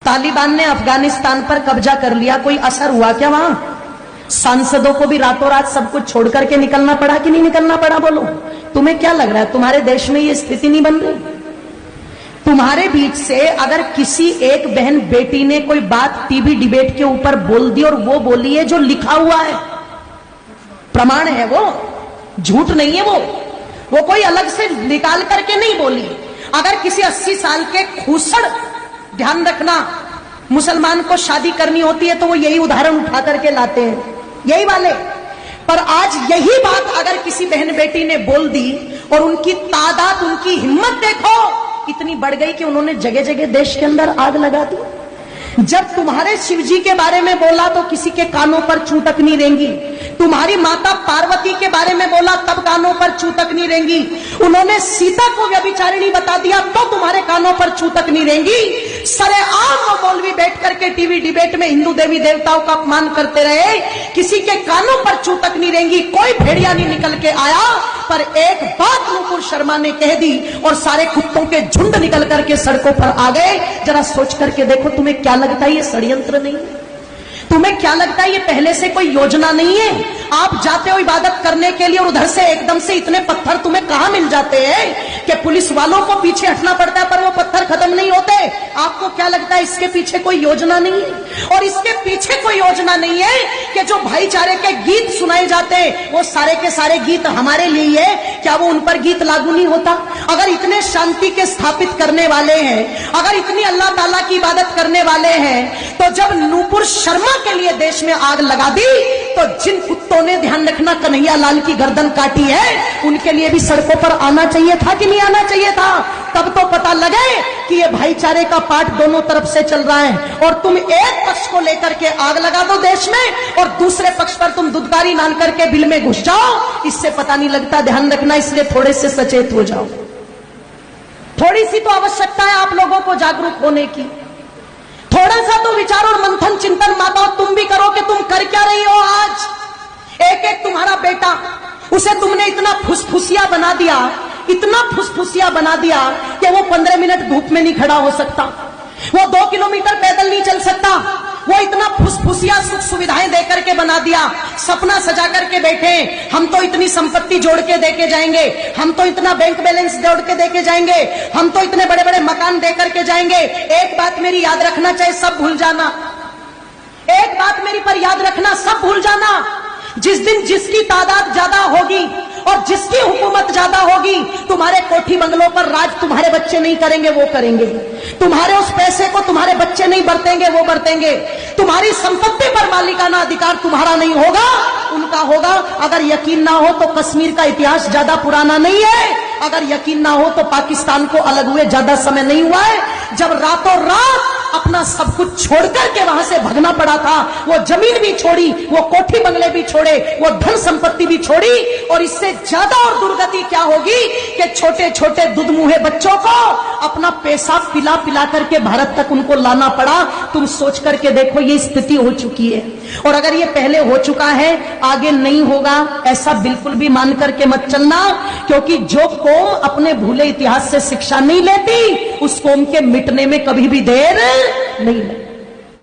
तालिबान ने अफगानिस्तान पर कब्जा कर लिया, कोई असर हुआ क्या वहां? सांसदों को भी रातों रात सब कुछ छोड़ करके निकलना पड़ा कि नहीं निकलना पड़ा? बोलो, तुम्हें क्या लग रहा है तुम्हारे देश में ये स्थिति नहीं बन रही? तुम्हारे बीच से अगर किसी एक बहन बेटी ने कोई बात टीवी डिबेट के ऊपर बोल दी और वो बोली है जो लिखा हुआ है, प्रमाण है, वो झूठ नहीं है, वो कोई अलग से निकाल करके नहीं बोली। अगर किसी 80 साल के खूसड़, ध्यान रखना, मुसलमान को शादी करनी होती है तो वो यही उदाहरण उठा करके लाते हैं, यही वाले। पर आज यही बात अगर किसी बहन बेटी ने बोल दी और उनकी तादाद, उनकी हिम्मत देखो इतनी बढ़ गई कि उन्होंने जगह जगह देश के अंदर आग लगा दी। जब तुम्हारे शिव जी के बारे में बोला तो किसी के कानों पर चू तक नहीं रेंगी। तुम्हारी माता पार्वती के बारे में बोला तब कानों पर चू तक नहीं रेंगी। उन्होंने सीता को व्यभिचारिणी बता दिया तो तुम्हारे कानों पर चू तक नहीं रेंगी। सरेआम वो मौलवी बैठ करके टीवी डिबेट में हिंदू देवी देवताओं का अपमान करते रहे, किसी के कानों पर चू तक नहीं रेंगी। कोई भेड़िया नहीं निकल के आया, पर एक बात नुपुर शर्मा ने कह दी और सारे कुत्तों के झुंड निकल करके सड़कों पर आ गए। जरा सोच करके देखो, तुम्हें क्या लगता है ये षड्यंत्र नहीं है? तुम्हें क्या लगता है ये पहले से कोई योजना नहीं है? आप जाते हो इबादत करने के लिए और उधर से एकदम से इतने पत्थर तुम्हें कहां मिल जाते हैं कि पुलिस वालों को पीछे हटना पड़ता है, पर वो पत्थर खत्म नहीं होते। आपको क्या लगता है इसके पीछे कोई योजना नहीं है? और इसके पीछे कोई योजना नहीं है कि जो भाईचारे के गीत सुनाए जाते हैं वो सारे के सारे गीत हमारे लिए है, क्या वो उन पर गीत लागू नहीं होता? अगर इतने शांति के स्थापित करने वाले हैं, अगर इतनी अल्लाह ताला की इबादत करने वाले हैं, तो जब नुपुर शर्मा के लिए देश में आग लगा दी तो जिन कुत्तों ने, ध्यान रखना, कन्हैया लाल की गर्दन काटी है, उनके लिए भी सड़कों पर आना चाहिए था कि नहीं आना चाहिए था? तब तो पता लगे कि ये भाईचारे का पाठ दोनों तरफ से चल रहा है। और तुम एक पक्ष को लेकर के आग लगा दो देश में और दूसरे पक्ष पर तुम दुदकारी मान करके बिल में घुस जाओ, इससे पता नहीं लगता। ध्यान रखना, इसलिए थोड़े से सचेत हो जाओ। थोड़ी सी तो आवश्यकता है आप लोगों को जागरूक होने की। थोड़ा सा तो विचार और मंथन चिंतन माताओं तुम भी करो कि तुम कर क्या रही हो आज। एक एक तुम्हारा बेटा, उसे तुमने इतना फुसफुसिया बना दिया, इतना फुसफुसिया बना दिया कि वो 15 मिनट धूप में नहीं खड़ा हो सकता, वो 2 किलोमीटर पैदल नहीं चल सकता। वो इतना फुसफुसिया सुख सुविधाएं देकर के बना दिया, सपना सजा करके बैठे, हम तो इतनी संपत्ति जोड़ के देके जाएंगे, हम तो इतना बैंक बैलेंस जोड़ के देके जाएंगे, हम तो इतने बड़े बड़े मकान दे करके जाएंगे। एक बात मेरी याद रखना, चाहे सब भूल जाना, एक बात मेरी पर याद रखना, सब भूल जाना। जिस दिन जिसकी तादाद ज्यादा होगी और जिसकी हुकूमत ज्यादा होगी, तुम्हारे कोठी बंगलों पर राज तुम्हारे बच्चे नहीं करेंगे, वो करेंगे। तुम्हारे उस पैसे को तुम्हारे बच्चे नहीं बरतेंगे, वो बरतेंगे। तुम्हारी संपत्ति पर मालिकाना अधिकार तुम्हारा नहीं होगा, उनका होगा। अगर यकीन ना हो तो कश्मीर का इतिहास ज्यादा पुराना नहीं है, अगर यकीन ना हो तो पाकिस्तान को अलग हुए ज्यादा समय नहीं हुआ है, जब रातों रात अपना सब कुछ छोड़कर के वहां से भगना पड़ा था। वो जमीन भी छोड़ी, वो कोठी बंगले भी छोड़े, वो धन संपत्ति भी छोड़ी। और इससे ज्यादा और दुर्गति क्या होगी कि छोटे छोटे दुधमुहे बच्चों को अपना पेशाब पिला पिला करके भारत तक उनको लाना पड़ा। तुम सोच करके देखो, ये स्थिति हो चुकी है। और अगर ये पहले हो चुका है, आगे नहीं होगा, ऐसा बिल्कुल भी मान करके मत चलना। क्योंकि जो कौम अपने भूले इतिहास से शिक्षा नहीं लेती, उस कौम के मिटने में कभी भी देर नहीं लगती।